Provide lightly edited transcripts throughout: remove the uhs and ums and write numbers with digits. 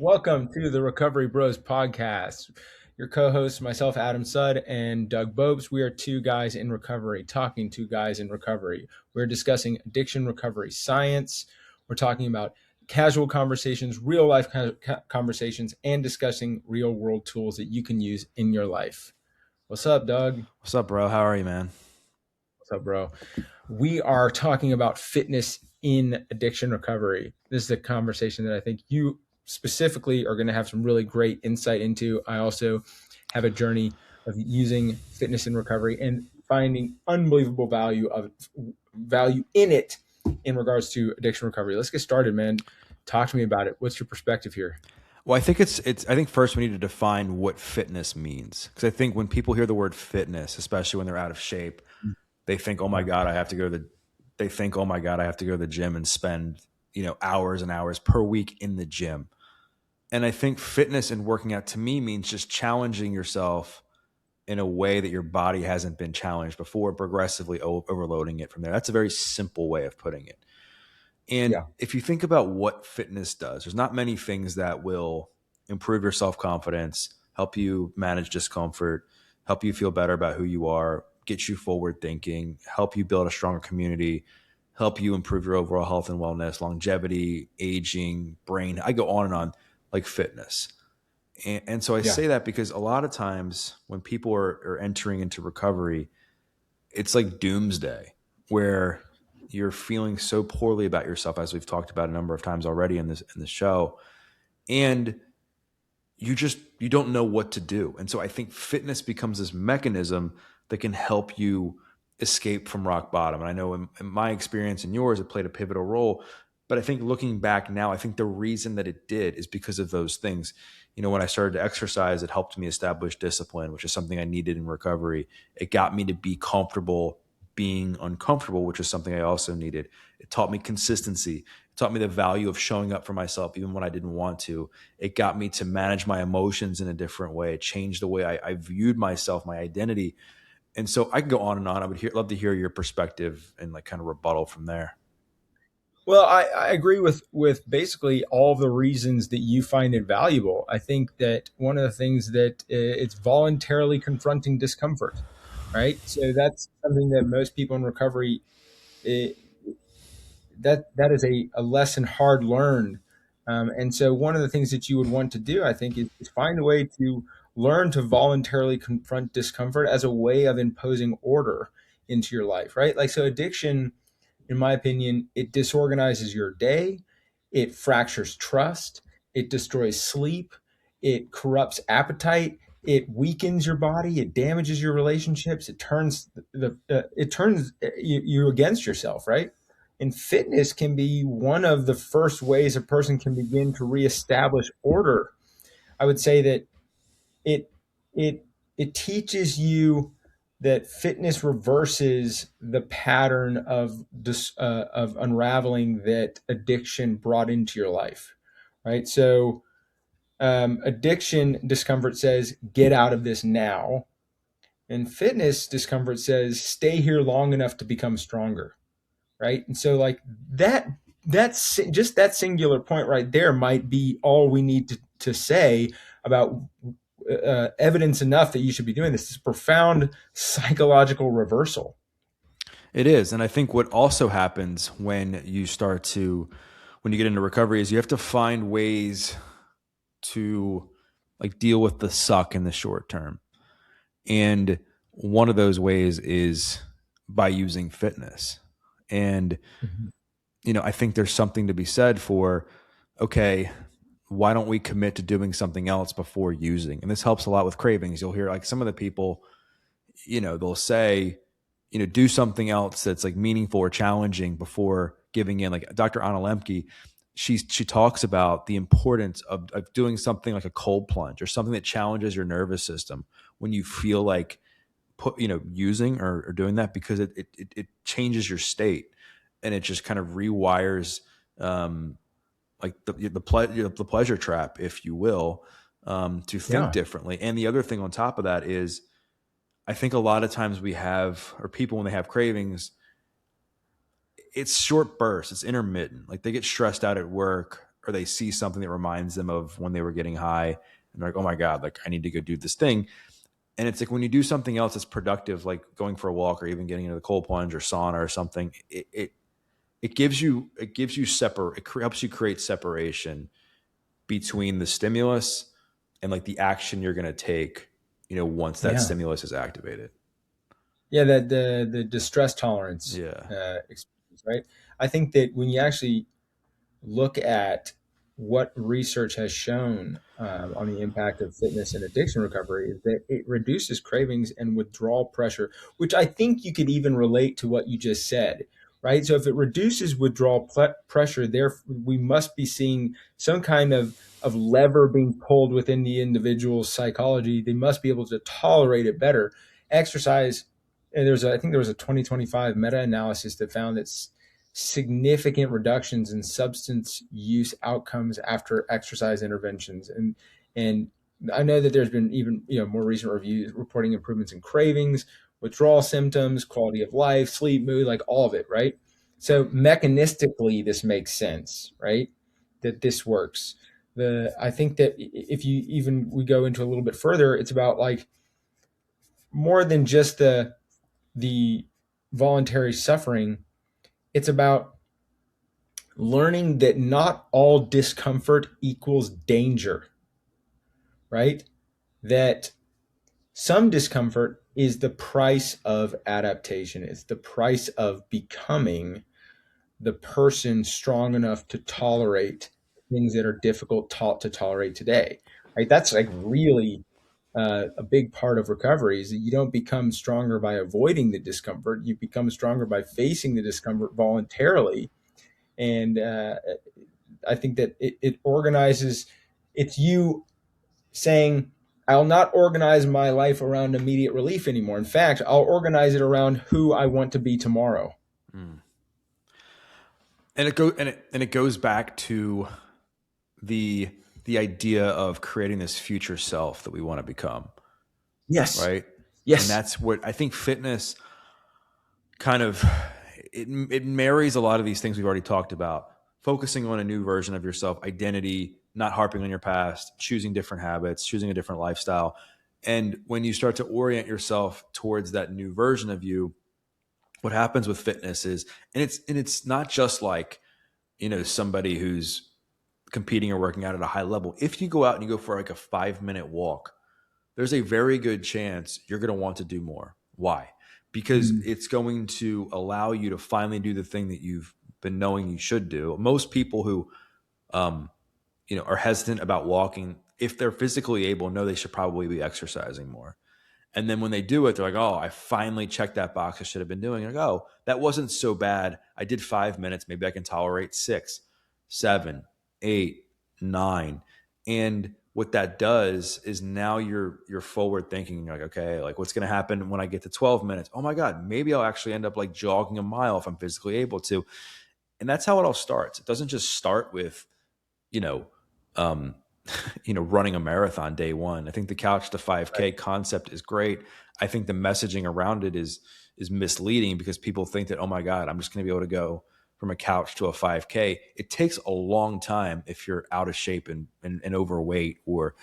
Welcome to the Recovery Bros podcast. Your co-hosts, myself, Adam Sudd, and Doug Bobes. We are two guys in recovery, talking to guys in recovery. We're discussing addiction recovery science. We're talking about casual conversations, real life conversations, and discussing real world tools that you can use in your life. What's up, Doug? What's up, bro? How are you, man? What's up, bro? We are talking about fitness in addiction recovery. This is a conversation that I think you specifically are going to have some really great insight into. I also have a journey of using fitness in recovery and finding unbelievable value in it in regards to addiction recovery. Let's get started, man. Talk to me about it. What's your perspective here? Well, I think it's. I think first we need to define what fitness means, because I think when people hear the word fitness, especially when they're out of shape, they think, "Oh my God, I have to go to the." They think, "Oh my God, I have to go to the gym and spend hours and hours per week in the gym." And I think fitness and working out to me means just challenging yourself in a way that your body hasn't been challenged before, progressively overloading it from there. That's a very simple way of putting it. And Yeah. if you think about what fitness does, there's not many things that will improve your self confidence, help you manage discomfort, help you feel better about who you are, get you forward thinking, help you build a stronger community, help you improve your overall health and wellness, longevity, aging, brain. I go on like fitness. And so I Yeah. say that because a lot of times when people are entering into recovery, it's like doomsday where you're feeling so poorly about yourself, as we've talked about a number of times already in this show, and you don't know what to do. And so I think fitness becomes this mechanism that can help you escape from rock bottom. And I know in my experience and yours, it played a pivotal role. But I think looking back now, I think the reason that it did is because of those things. When I started to exercise, it helped me establish discipline, which is something I needed in recovery. It got me to be comfortable being uncomfortable, which is something I also needed. It taught me consistency. It taught me the value of showing up for myself, even when I didn't want to. It got me to manage my emotions in a different way. It changed the way I viewed myself, my identity. And so I could go on and on. I would love to hear your perspective and like kind of rebuttal from there. Well, I agree with basically all the reasons that you find it valuable. I think that one of the things that it's voluntarily confronting discomfort, right? So that's something that most people in recovery eh, that is a lesson hard learned. And so one of the things that you would want to do, I think, is find a way to learn to voluntarily confront discomfort as a way of imposing order into your life, right? Like so, addiction in my opinion, it disorganizes your day, it fractures trust, it destroys sleep, it corrupts appetite, it weakens your body, it damages your relationships, it turns you against yourself, right? And fitness can be one of the first ways a person can begin to reestablish order. I would say that it it it teaches you that fitness reverses the pattern of unraveling that addiction brought into your life, right? So addiction discomfort says get out of this now, and fitness discomfort says stay here long enough to become stronger, right? And so like that's just that singular point right there might be all we need to say about evidence enough that you should be doing this profound psychological reversal. It is. And I think what also happens when you get into recovery is you have to find ways to like deal with the suck in the short term. And one of those ways is by using fitness. And Mhm. I think there's something to be said for, okay, why don't we commit to doing something else before using? And this helps a lot with cravings. You'll hear like some of the people, they'll say, do something else that's like meaningful or challenging before giving in. Like Dr. Anna Lemke, she talks about the importance of doing something like a cold plunge or something that challenges your nervous system when you feel like using or doing that, because it changes your state and it just kind of rewires um, like the pleasure trap, if you will, to think Yeah. differently. And the other thing on top of that is, I think a lot of times people when they have cravings, it's short bursts, it's intermittent. Like they get stressed out at work, or they see something that reminds them of when they were getting high, and they're like, oh my God, like I need to go do this thing. And it's like when you do something else that's productive, like going for a walk or even getting into the cold plunge or sauna or something, it helps you create separation between the stimulus and like the action you're going to take, once that Yeah. stimulus is activated. Yeah, the distress tolerance Yeah. experience, right? I think that when you actually look at what research has shown on the impact of fitness and addiction recovery, is that it reduces cravings and withdrawal pressure, which I think you could even relate to what you just said, right? So if it reduces withdrawal pressure, there we must be seeing some kind of lever being pulled within the individual's psychology. They must be able to tolerate it better. Exercise, and I think there was a 2025 meta-analysis that found that significant reductions in substance use outcomes after exercise interventions. And I know that there's been even more recent reviews reporting improvements in cravings, withdrawal symptoms, quality of life, sleep, mood, like all of it, right? So mechanistically this makes sense, right? That this works. I think that if you even we go into a little bit further, it's about like more than just the voluntary suffering. It's about learning that not all discomfort equals danger, right? That some discomfort is the price of adaptation. It's the price of becoming the person strong enough to tolerate things that are difficult to tolerate today. Right? That's like really a big part of recovery is that you don't become stronger by avoiding the discomfort. You become stronger by facing the discomfort voluntarily. And I think that it organizes, it's you saying, I'll not organize my life around immediate relief anymore. In fact, I'll organize it around who I want to be tomorrow. Mm. And it goes back to the idea of creating this future self that we want to become, Yes. right? And Yes. that's what I think fitness kind of it marries a lot of these things we've already talked about. Focusing on a new version of yourself, identity, not harping on your past, choosing different habits, choosing a different lifestyle. And when you start to orient yourself towards that new version of you, what happens with fitness is, and it's not just like, somebody who's competing or working out at a high level. If you go out and you go for like a 5-minute walk, there's a very good chance you're going to want to do more. Why? Because Mm. it's going to allow you to finally do the thing that you've been knowing you should do. Most people who, um, are hesitant about walking, if they're physically able, know they should probably be exercising more. And then when they do it, they're like, oh, I finally checked that box I should have been doing. Like, oh, that wasn't so bad. I did 5 minutes. Maybe I can tolerate 6, 7, 8, 9. And what that does is now you're forward thinking. You're like, okay, like what's going to happen when I get to 12 minutes? Oh my God, maybe I'll actually end up like jogging a mile if I'm physically able to. And that's how it all starts. It doesn't just start with, you know, um, running a marathon day one. I think the couch to Right. 5K concept is great. I think the messaging around it is misleading because people think that, oh my God, I'm just going to be able to go from a couch to a 5K. It takes a long time if you're out of shape and overweight or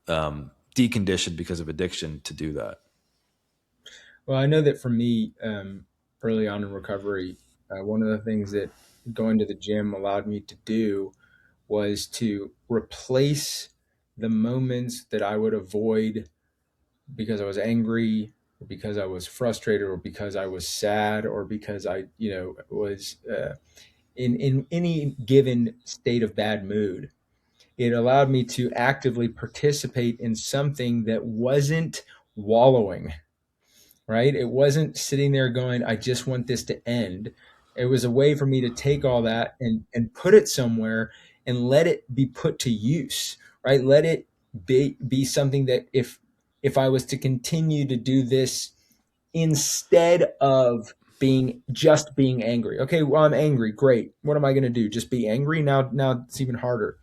deconditioned because of addiction to do that. Well, I know that for me, early on in recovery, one of the things that going to the gym allowed me to do was to replace the moments that I would avoid because I was angry or because I was frustrated or because I was sad or because I, was in any given state of bad mood. It allowed me to actively participate in something that wasn't wallowing, right? It wasn't sitting there going, I just want this to end. It was a way for me to take all that and put it somewhere and let it be put to use, right? Let it be something that if I was to continue to do this instead of being angry. Okay, well I'm angry. Great. What am I going to do? Just be angry? Now it's even harder.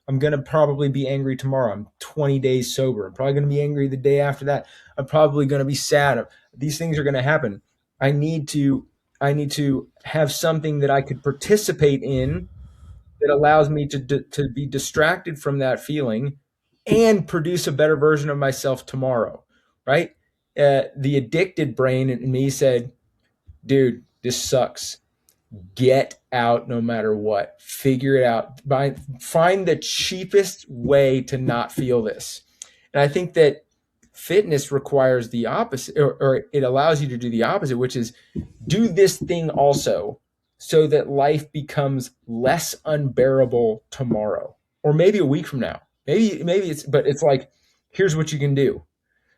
I'm going to probably be angry tomorrow. I'm 20 days sober. I'm probably going to be angry the day after that. I'm probably going to be sad. These things are going to happen. I need to I need to have something that I could participate in that allows me to be distracted from that feeling and produce a better version of myself tomorrow, right? The addicted brain in me said, dude, this sucks. Get out no matter what. Figure it out. Find the cheapest way to not feel this. And I think that fitness requires the opposite, or it allows you to do the opposite, which is do this thing also so that life becomes less unbearable tomorrow or maybe a week from now. Maybe it's, but it's like, here's what you can do.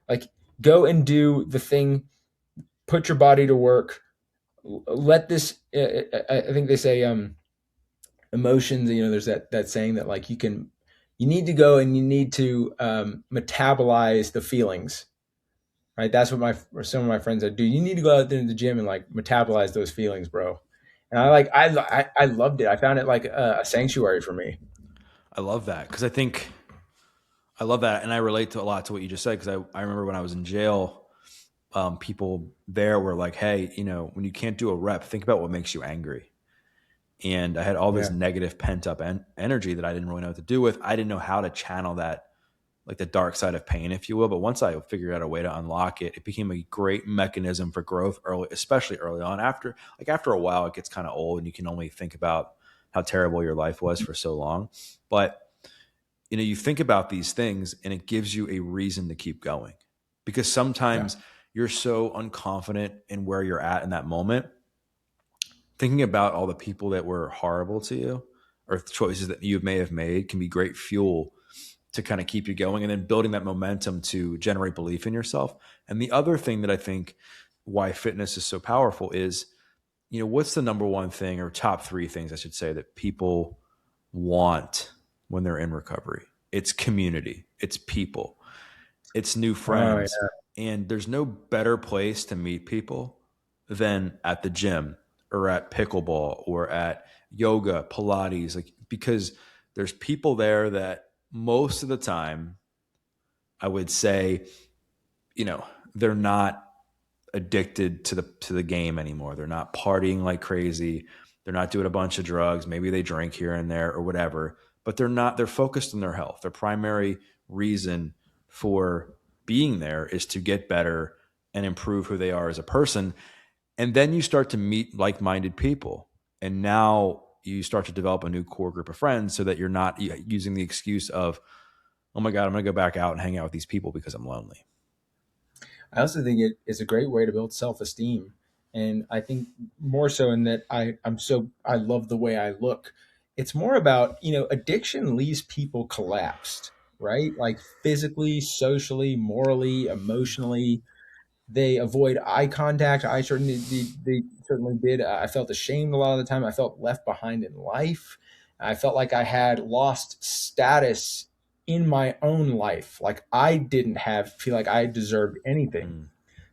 Like, go and do the thing, put your body to work, let this, I think they say, emotions, there's that saying that like you need to go and you need to metabolize the feelings, right? That's what some of my friends said, dude, you need to go out there in the gym and like metabolize those feelings, bro. And I loved it. I found it like a sanctuary for me. I love that because I love that, and I relate to a lot to what you just said because I remember when I was in jail, people there were like, "Hey, when you can't do a rep, think about what makes you angry." And I had all this Yeah. negative pent up energy that I didn't really know what to do with. I didn't know how to channel that, like the dark side of pain, if you will. But once I figured out a way to unlock it, it became a great mechanism for growth early, especially early on. After a while, it gets kind of old, and you can only think about how terrible your life was for so long. But you think about these things, and it gives you a reason to keep going because Yeah. sometimes you're so unconfident in where you're at in that moment. Thinking about all the people that were horrible to you or choices that you may have made can be great fuel to kind of keep you going and then building that momentum to generate belief in yourself. And the other thing that I think why fitness is so powerful is, what's the number one thing or top three things I should say that people want when they're in recovery? It's community, it's people, it's new Oh friends. yeah. And there's no better place to meet people than at the gym or at pickleball or at yoga, Pilates, like because there's people there that most of the time I would say, they're not addicted to the game anymore. They're not partying like crazy. They're not doing a bunch of drugs. Maybe they drink here and there or whatever, but they're focused on their health. Their primary reason for being there is to get better and improve who they are as a person. And then you start to meet like-minded people. And now you start to develop a new core group of friends so that you're not using the excuse of, oh my God, I'm going to go back out and hang out with these people because I'm lonely. I also think it is a great way to build self-esteem. And I think more so in that I love the way I look. It's more about, addiction leaves people collapsed, right? Like physically, socially, morally, emotionally. They avoid eye contact. They certainly did. I felt ashamed a lot of the time. I felt left behind in life. I felt like I had lost status in my own life. Like I didn't feel like I deserved anything. Mm.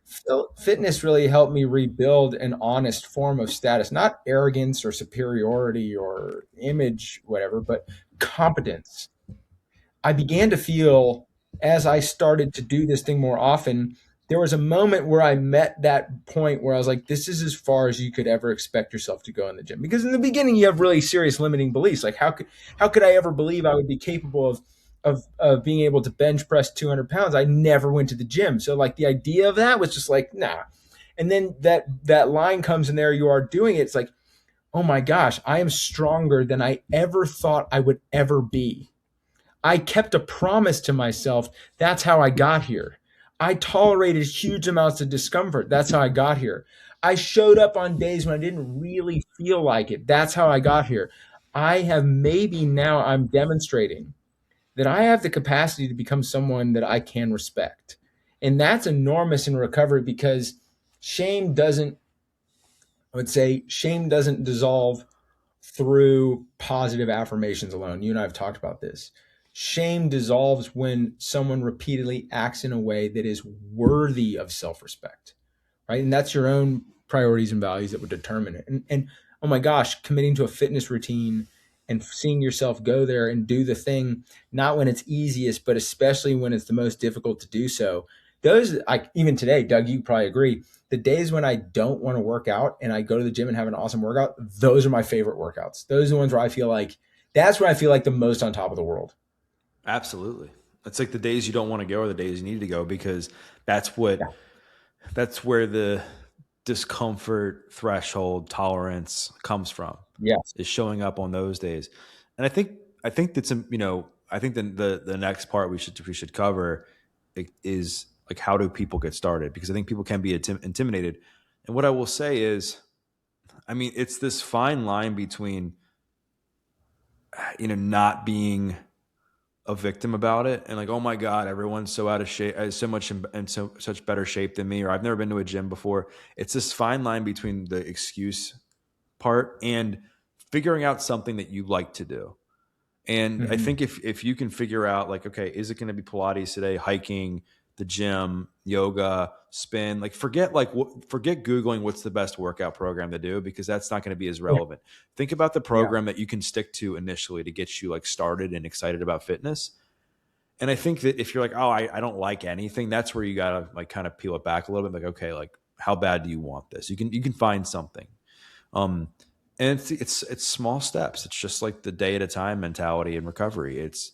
So fitness really helped me rebuild an honest form of status, not arrogance or superiority or image, whatever, but competence. I began to feel as I started to do this thing more often, there was a moment where I met that point where I was like, this is as far as you could ever expect yourself to go in the gym. Because in the beginning, you have really serious limiting beliefs. Like, how could I ever believe I would be capable of being able to bench press 200 pounds? I never went to the gym. So, like, the idea of that was just like, nah. And then that line comes in there, you are doing it. It's like, oh my gosh, I am stronger than I ever thought I would ever be. I kept a promise to myself. That's how I got here. I tolerated huge amounts of discomfort. That's how I got here. I showed up on days when I didn't really feel like it. That's how I got here. I'm demonstrating that I have the capacity to become someone that I can respect. And that's enormous in recovery because shame doesn't, I would say, shame doesn't dissolve through positive affirmations alone. You and I have talked about this. Shame dissolves when someone repeatedly acts in a way that is worthy of self respect, right? And that's your own priorities and values that would determine it. And oh my gosh, committing to a fitness routine and seeing yourself go there and do the thing, not when it's easiest, but especially when it's the most difficult to do so. Even today, Doug, you probably agree. The days when I don't want to work out and I go to the gym and have an awesome workout, those are my favorite workouts. Those are the ones where I feel like That's where I feel like the most on top of the world. Absolutely. It's like the days you don't want to go are the days you need to go, because that's what Yeah. that's where the discomfort threshold tolerance comes from, Yes. is showing up on those days. And I think that's I think the next part we should cover is like, how do people get started, because I think people can be intimidated. And what I will say is, I mean, it's this fine line between not being a victim about it and like, oh my god, everyone's so out of shape, so much in so such better shape than me, or I've never been to a gym before. It's this fine line between the excuse part and figuring out something that you like to do. And I Hmm. think if you can figure out, like, okay, is it going to be Pilates today, hiking, the gym, yoga, spin? Like, forget Googling what's the best workout program to do, because that's not going to be as Yeah. relevant. Think about the Yeah. program that you can stick to initially to get you like started and excited about fitness. And I think that if you're like, oh, I don't like anything, that's where you gotta like kind of peel it back a little bit. Like, okay, like, how bad do you want this? You can find something. Um, and it's small steps. It's just like the day at a time mentality in recovery. It's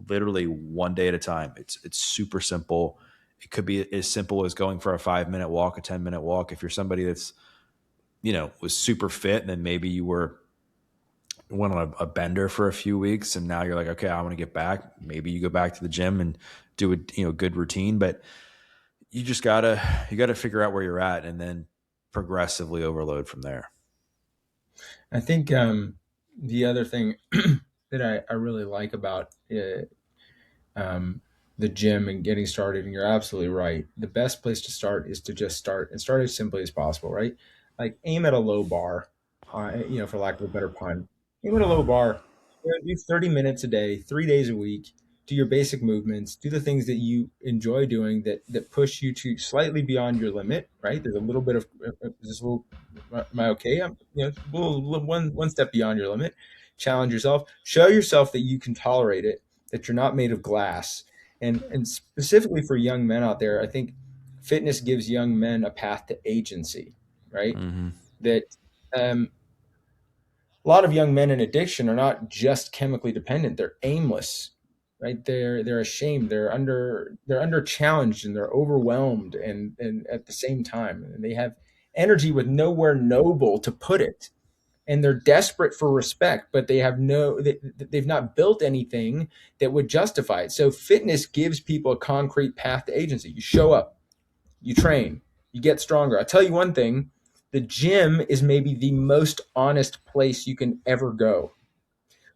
literally one day at a time. It's super simple. It could be as simple as going for a 5 minute walk, a 10 minute walk. If you're somebody that's was super fit, and then maybe you went on a bender for a few weeks, and now you're like, okay, I want to get back. Maybe you go back to the gym and do a good routine. But you gotta figure out where you're at, and then progressively overload from there. I think the other thing that I really like about um, the gym and getting started, and you're absolutely right. The best place to start is to just start and start as simply as possible, right? Like aim at a low bar, for lack of a better pun. Aim at a low bar. Do 30 minutes a day, 3 days a week. Do your basic movements. Do the things that you enjoy doing that push you to slightly beyond your limit, right? There's a little bit of this little. Am I okay? I'm one step beyond your limit. Challenge yourself. Show yourself that you can tolerate it, that you're not made of glass. And specifically for young men out there, I think fitness gives young men a path to agency, right? Mm-hmm. That a lot of young men in addiction are not just chemically dependent; they're aimless, right? They're ashamed, they're under challenged, and they're overwhelmed, and at the same time, and they have energy with nowhere noble to put it, and they're desperate for respect, but they've not built anything that would justify it. So fitness gives people a concrete path to agency. You show up, you train, you get stronger. I'll tell you one thing: the gym is maybe the most honest place you can ever go.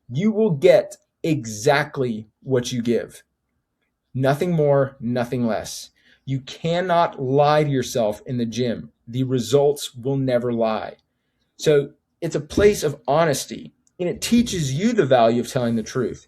You will get exactly what you give. Nothing more, nothing less. You cannot lie to yourself in the gym. The results will never lie. So it's a place of honesty, and it teaches you the value of telling the truth.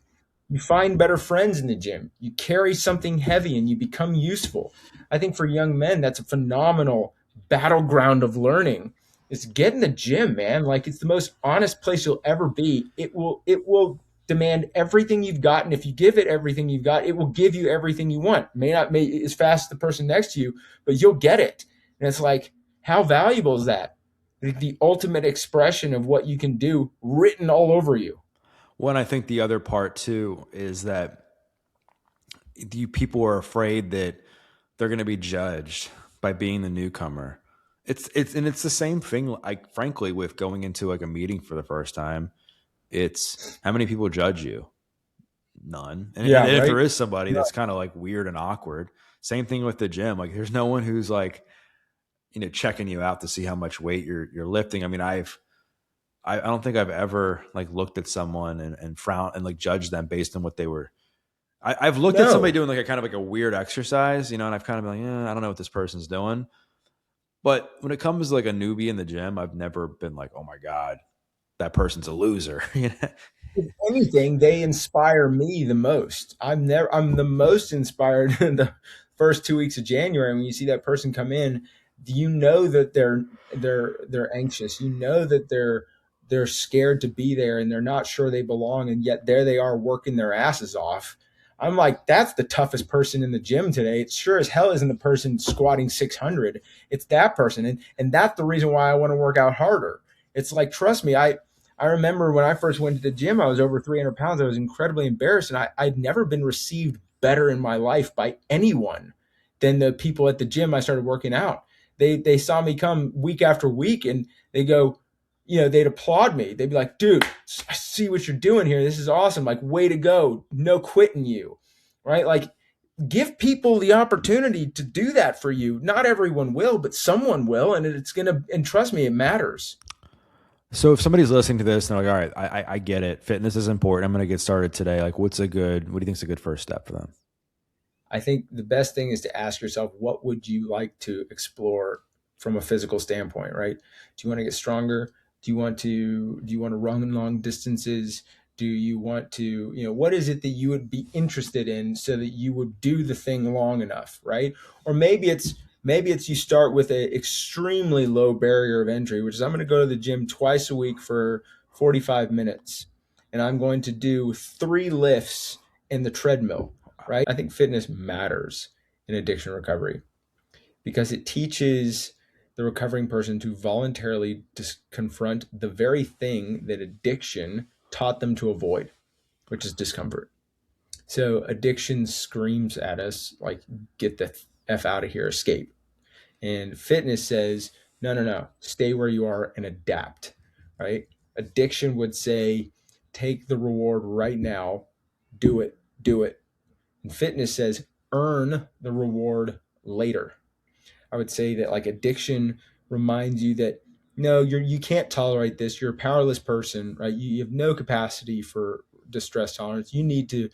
You find better friends in the gym. You carry something heavy and you become useful. I think for young men, that's a phenomenal battleground of learning. Is get in the gym, man. Like it's the most honest place you'll ever be. It will demand everything you've got, and if you give it everything you've got, it will give you everything you want. May not may as fast as the person next to you, but you'll get it. And it's like, how valuable is that? The ultimate expression of what you can do written all over you. Well, and I think the other part too is that people are afraid that they're going to be judged by being the newcomer. It's the same thing. Like, frankly, with going into like a meeting for the first time, it's how many people judge you? None. And Yeah, if right. there is somebody No. that's kind of like weird and awkward, same thing with the gym. Like, there's no one who's like checking you out to see how much weight you're lifting. I mean, I don't think I've ever like looked at someone and frowned and like judged them based on what they were. I've looked at somebody No. doing like a kind of like a weird exercise, and I've kind of been like, I don't know what this person's doing. But when it comes to like a newbie in the gym, I've never been like, oh my God, that person's a loser. If anything, they inspire me the most. I'm the most inspired in the first 2 weeks of January when you see that person come in. You know that they're anxious. You know that they're scared to be there and they're not sure they belong, and yet there they are working their asses off. I'm like, that's the toughest person in the gym today. It sure as hell isn't the person squatting 600. It's that person, and that's the reason why I want to work out harder. It's like, trust me, I remember when I first went to the gym, I was over 300 pounds. I was incredibly embarrassed, and I'd never been received better in my life by anyone than the people at the gym I started working out. They saw me come week after week, and they go, they'd applaud me. They'd be like, dude, I see what you're doing here. This is awesome. Like, way to go. No quitting you. Right? Like, give people the opportunity to do that for you. Not everyone will, but someone will. And trust me, it matters. So if somebody's listening to this and they're like, all right, I get it. Fitness is important. I'm going to get started today. Like, what do you think is a good first step for them? I think the best thing is to ask yourself, what would you like to explore from a physical standpoint, right? Do you want to get stronger? Do you want to run long distances? Do you want to, what is it that you would be interested in so that you would do the thing long enough, right? Or maybe it's you start with a extremely low barrier of entry, which is I'm going to go to the gym twice a week for 45 minutes and I'm going to do 3 lifts in the treadmill, right? I think fitness matters in addiction recovery because it teaches the recovering person to voluntarily confront the very thing that addiction taught them to avoid, which is discomfort. So addiction screams at us like, get the F out of here, escape. And fitness says, no, no, no, stay where you are and adapt, right? Addiction would say, take the reward right now, do it, do it. And fitness says, earn the reward later. I would say that like addiction reminds you that no, you can't tolerate this. You're a powerless person, right? You have no capacity for distress tolerance. You need to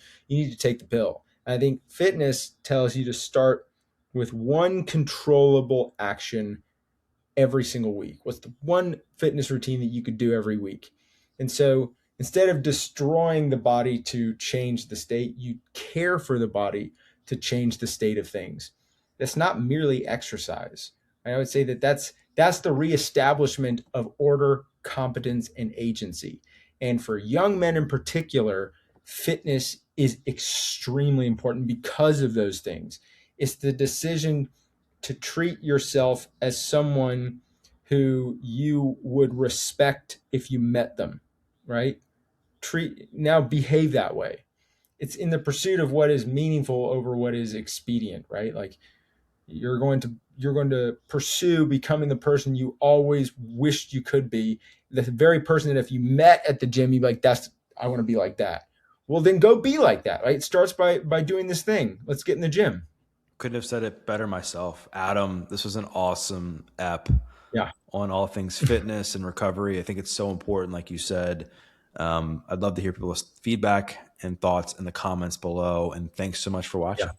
take the pill. And I think fitness tells you to start with one controllable action every single week. What's the one fitness routine that you could do every week? And so instead of destroying the body to change the state, you care for the body to change the state of things. That's not merely exercise. I would say that that's the reestablishment of order, competence, and agency. And for young men in particular, fitness is extremely important because of those things. It's the decision to treat yourself as someone who you would respect if you met them, right? Behave that way. It's in the pursuit of what is meaningful over what is expedient, right? Like you're going to pursue becoming the person you always wished you could be, the very person that if you met at the gym, you'd be like, I want to be like that. Well, then go be like that, right? It starts by doing this thing. Let's get in the gym. Couldn't have said it better myself. Adam, this was an awesome ep Yeah. on all things fitness and recovery. I think it's so important, like you said. I'd love to hear people's feedback and thoughts in the comments below. And thanks so much for watching. Yeah.